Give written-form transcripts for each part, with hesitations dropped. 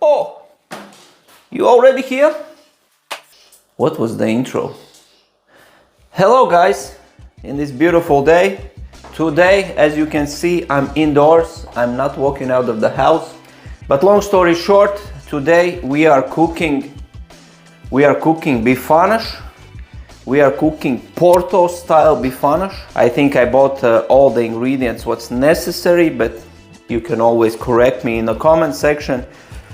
Oh, you already here? What was the intro? Hello guys, in this beautiful day. Today, as you can see, I'm indoors. I'm not walking out of the house. But long story short, today we are cooking Bifanas. We are cooking Porto-style Bifanas. I think I bought all the ingredients, what's necessary, but you can always correct me in the comment section.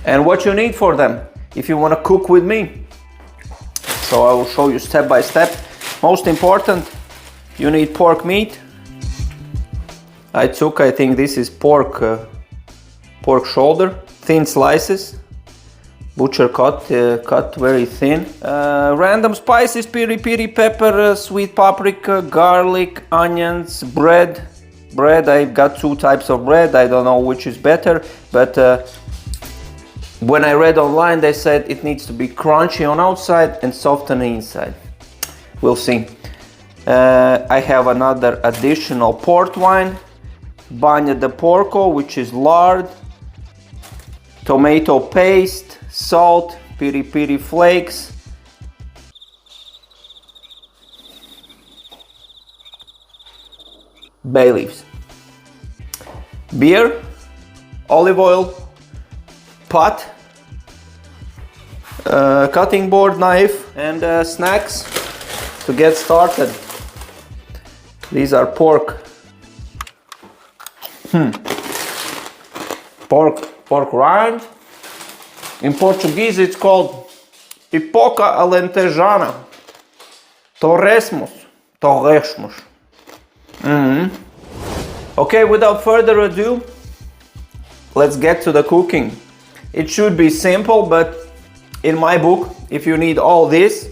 And what you need for them, if you want to cook with me. So I will show you step by step. Most important, you need pork meat. I think this is pork shoulder, thin slices. Butcher cut very thin. Random spices, piri, pepper, sweet paprika, garlic, onions, bread. I've got two types of bread. I don't know which is better, but when I read online, they said it needs to be crunchy on outside and soft on the inside. We'll see. I have another additional port wine, bagna de porco, which is lard, tomato paste, salt, piri flakes, bay leaves, beer, olive oil, pot, cutting board, knife, and snacks to get started. These are pork rind. In Portuguese it's called pipoca alentejana. Torresmos. Okay, without further ado, let's get to the cooking. It should be simple, but in my book, if you need all this,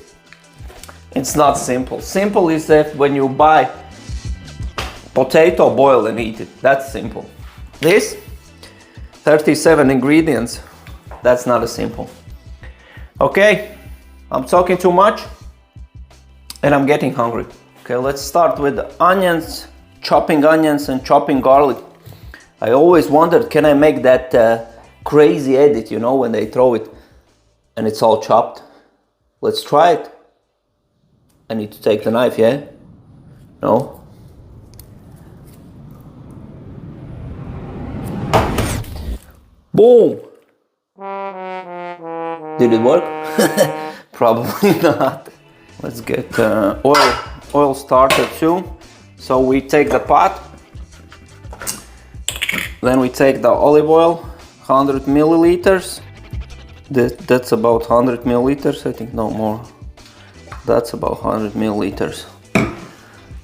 it's not simple. Simple is that when you buy potato, boil and eat it. That's simple. This, 37 ingredients. That's not as simple. Okay, I'm talking too much and I'm getting hungry. Okay, let's start with the onions, chopping onions and chopping garlic. I always wondered, can I make that crazy edit, you know, when they throw it and it's all chopped? Let's try it. I need to take the knife, yeah? No? Boom! Did it work? Probably not. Let's get oil started too. So we take the pot, then we take the olive oil, 100 milliliters. That's about 100 milliliters, I think, no more. That's about 100 milliliters.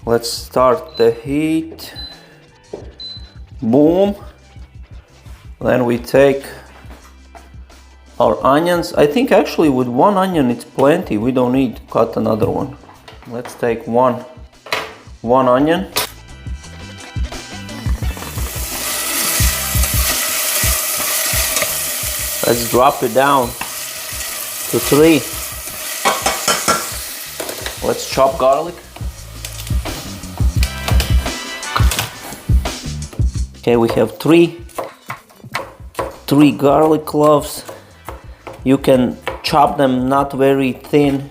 Let's start the heat. Boom. Then we take our onions. I think actually with one onion it's plenty. We don't need to cut another one. Let's take one onion. Let's drop it down to 3. Let's chop garlic. Okay, we have three garlic cloves. You can chop them not very thin.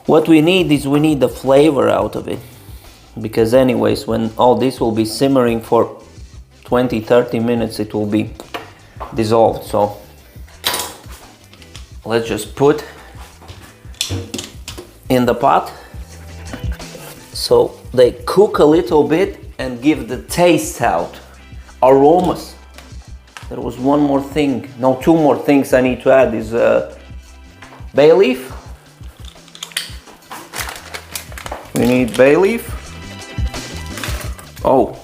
What we need is the flavor out of it, because anyways, when all this will be simmering for 20-30 minutes, it will be dissolved. So let's just put in the pot so they cook a little bit and give the taste out, aromas. There was one more thing, no, 2 more things I need to add is bay leaf. We need bay leaf. Oh,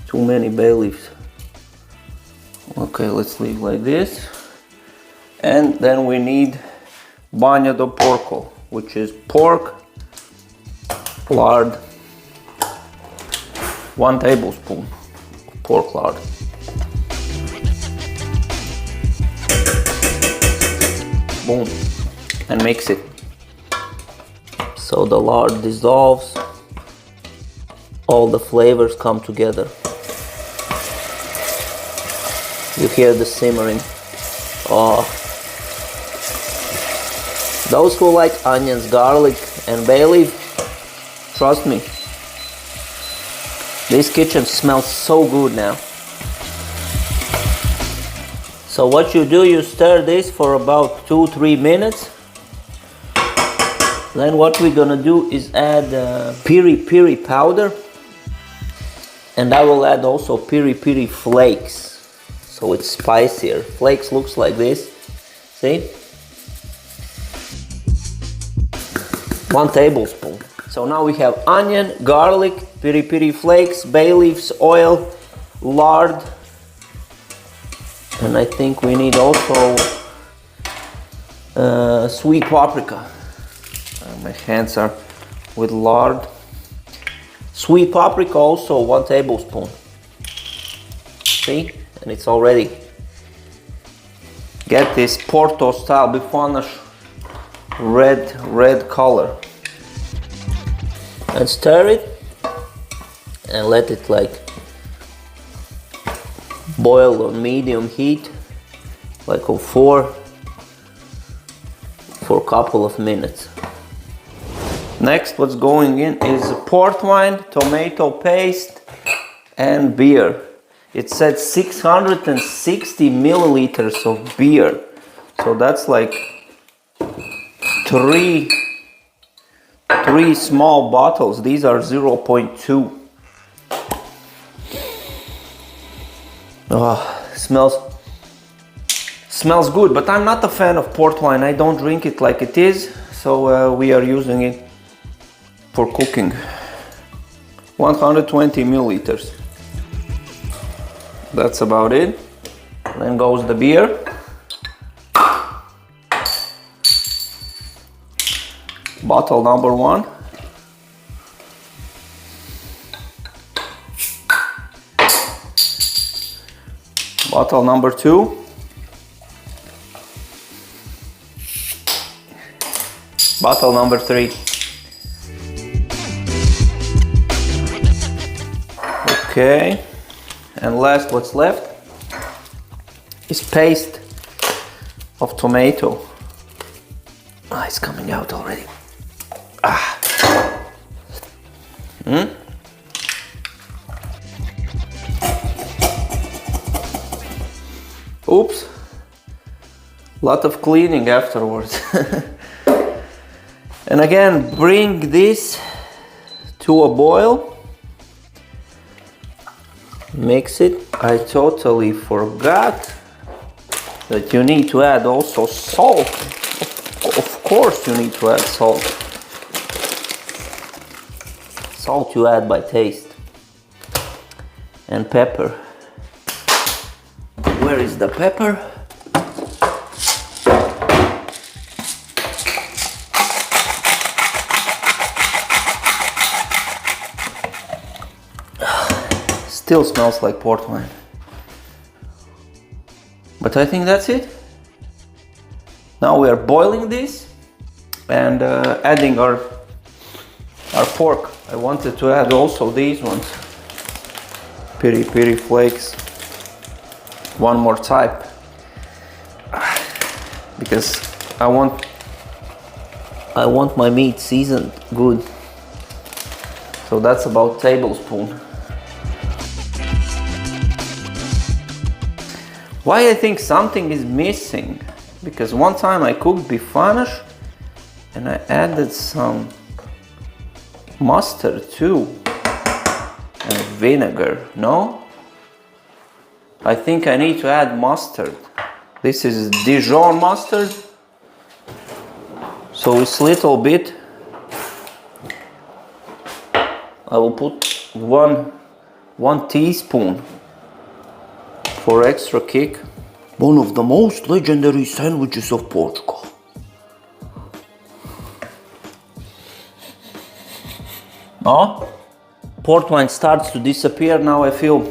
too many bay leaves. Okay, let's leave like this. And then we need bagna de porco, which is pork, lard, 1 tablespoon of pork lard. Boom, and mix it so the lard dissolves, all the flavors come together. You hear the simmering. Oh. Those who like onions, garlic and bay leaf, trust me, this kitchen smells so good now. So what you do, you stir this for about 2-3 minutes. Then what we're gonna do is add piri powder, and I will add also piri flakes, so it's spicier. Flakes looks like this, see? 1 tablespoon. So now we have onion, garlic, piri flakes, bay leaves, oil, lard, and I think we need also sweet paprika. My hands are with lard. Sweet paprika also 1 tablespoon. See? And it's already. Get this Porto-style Bifanas red color. And stir it and let it like boil on medium heat, like on 4 for a couple of minutes. Next, what's going in is port wine, tomato paste and beer. It said 660 milliliters of beer. So that's like three small bottles. These are 0.2. Oh, smells good, but I'm not a fan of port wine. I don't drink it like it is, so we are using it for cooking. 120 milliliters. That's about it. Then goes the beer. Bottle number 1. Bottle number 2. Bottle number 3. Okay, and last, what's left is paste of tomato. Ah, it's coming out already. Ah. Oops. Lot of cleaning afterwards. And again, bring this to a boil. Mix it. I totally forgot that you need to add also salt. Of course you need to add salt. Salt you add by taste. And pepper. Where is the pepper? Still smells like port wine. But I think that's it. Now we are boiling this and adding our pork. I wanted to add also these ones. Piri flakes. One more type. Because I want my meat seasoned good. So that's about tablespoon. Why I think something is missing? Because one time I cooked bifanas and I added some mustard too and vinegar, no? I think I need to add mustard. This is Dijon mustard. So it's little bit. I will put one teaspoon for extra kick. One of the most legendary sandwiches of Portugal. Oh, port wine starts to disappear. Now I feel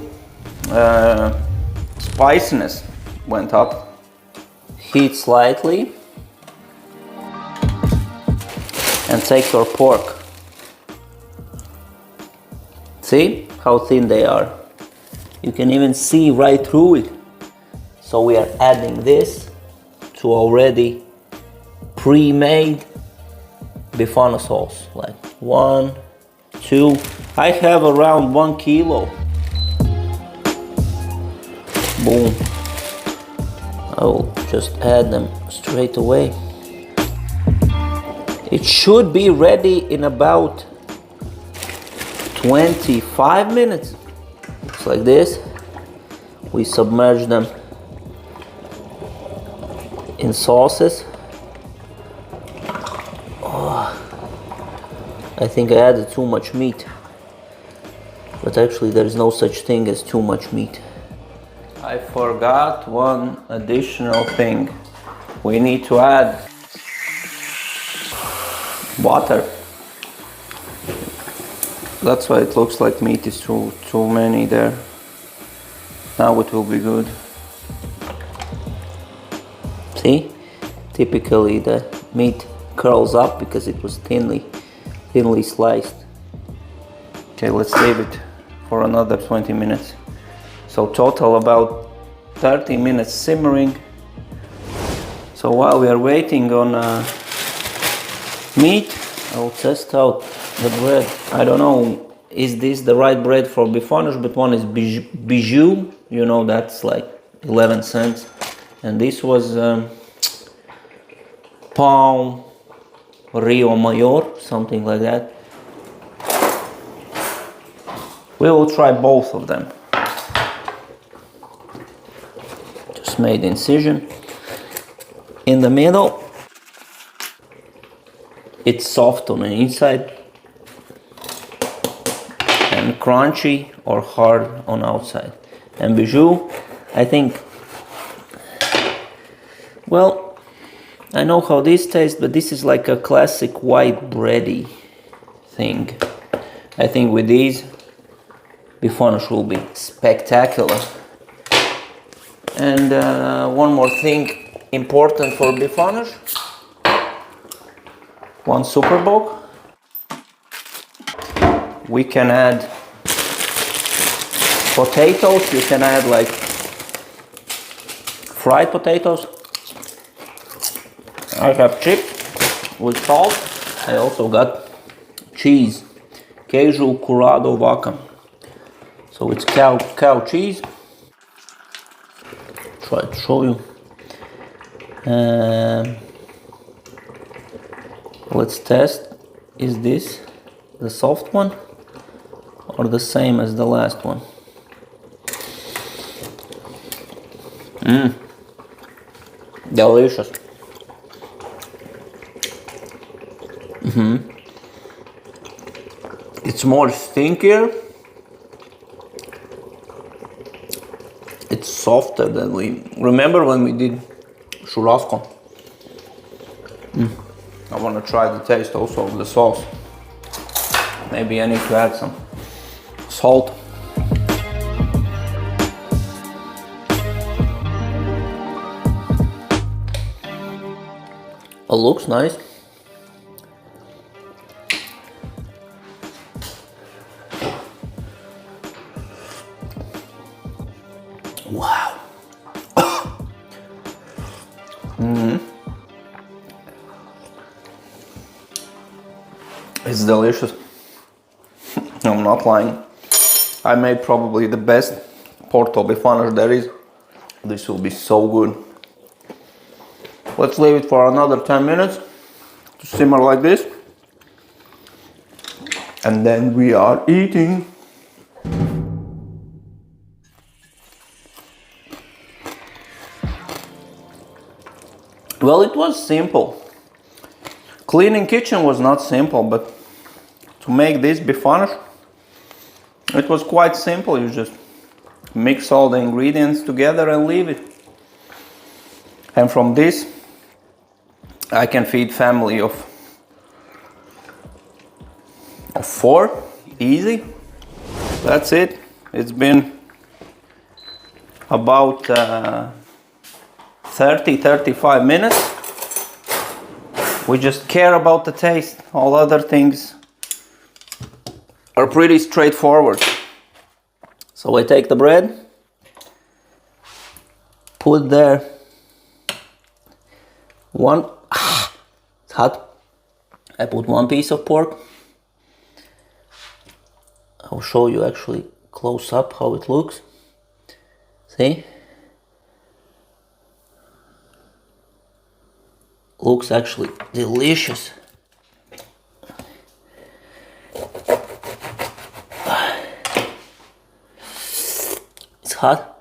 spiciness went up. Heat slightly and take your pork. See how thin they are? You can even see right through it. So we are adding this to already pre-made Bifana sauce. Like 1, 2. I have around 1 kilo. Boom. I will just add them straight away. It should be ready in about 25 minutes. It's like this. We submerge them in sauces. Oh, I think I added too much meat. But actually there is no such thing as too much meat. I forgot one additional thing. We need to add water. That's why it looks like meat is too many there. Now it will be good. See? Typically the meat curls up because it was thinly sliced. Okay, let's leave it for another 20 minutes. So total about 30 minutes simmering. So while we are waiting on meat, I'll test out the bread. I don't know, is this the right bread for Bifanas, but one is bijou, you know, that's like 11 cents. And this was Pão Rio Maior, something like that. We will try both of them. Just made incision in the middle. It's soft on the inside and crunchy or hard on outside. And bijou, I think, well, I know how this tastes, but this is like a classic white bready thing. I think with these, Bifanas will be spectacular. And one more thing important for Bifanas. One super bowl. We can add potatoes. You can add like fried potatoes. I have chipped with salt. I also got cheese, queijo curado vaca. So it's cow cheese. Try to show you. Let's test. Is this the soft one or the same as the last one? Delicious. It's more stinkier. It's softer than we remember when we did churrasco. I want to try the taste also of the sauce. Maybe I need to add some salt. It looks nice. Wow. It's delicious. I'm not lying. I made probably the best Porto Bifana there is. This will be so good. Let's leave it for another 10 minutes to simmer like this. And then we are eating. Well, it was simple. Cleaning kitchen was not simple, but to make this Bifanas, it was quite simple. You just mix all the ingredients together and leave it. And from this, I can feed family of 4, easy. That's it. It's been about 30-35 minutes. We just care about the taste. All other things are pretty straightforward. So I take the bread, put there one, it's hot. I put one piece of pork. I'll show you actually close up how it looks. See? Looks actually delicious. It's hot.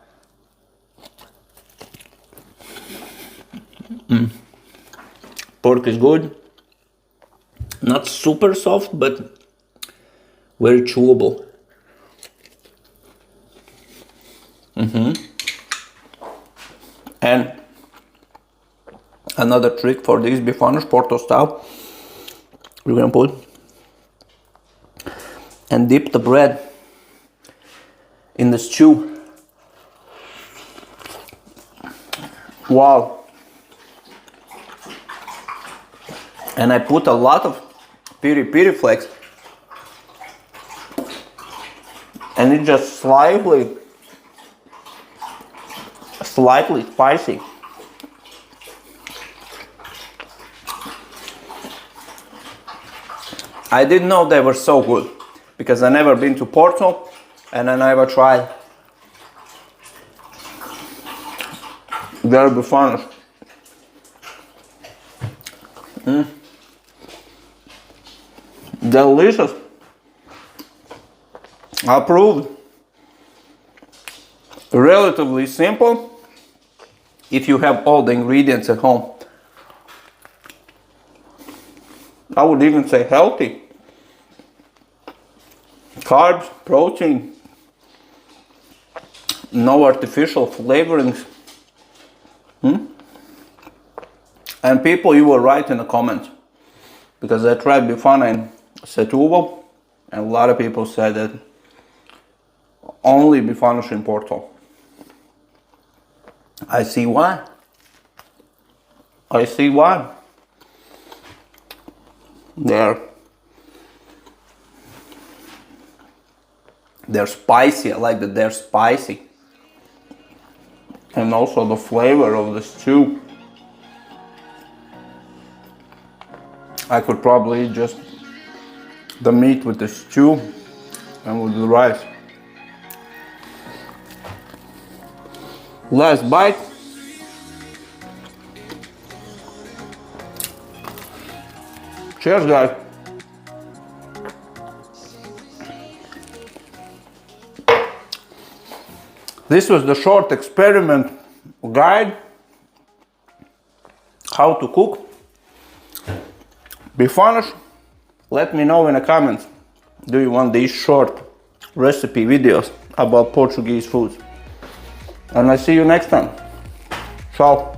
Pork is good. Not super soft, but very chewable. And another trick for these bifanas, Porto-style, we're gonna put and dip the bread in the stew. Wow. And I put a lot of piri flakes, and it's just slightly spicy. I didn't know they were so good because I never been to Porto and I never tried their bifanas. Delicious. Approved. Relatively simple if you have all the ingredients at home. I would even say healthy. Carbs, protein, no artificial flavorings. And people, you were right in the comments, because I tried Bifana in Setúbal and a lot of people said that only Bifanas in Porto. I see why. I see why. They're spicy. I like that they're spicy. And also the flavor of the stew. I could probably eat just the meat with the stew and with the rice. Last bite. Cheers, guys. This was the short experiment guide how to cook Bifanas. Let me know in the comments, do you want these short recipe videos about Portuguese foods? And I see you next time. Ciao.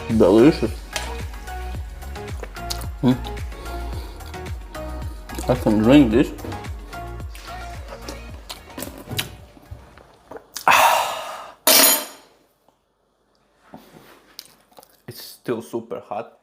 Delicious. I can drink this. It's still super hot.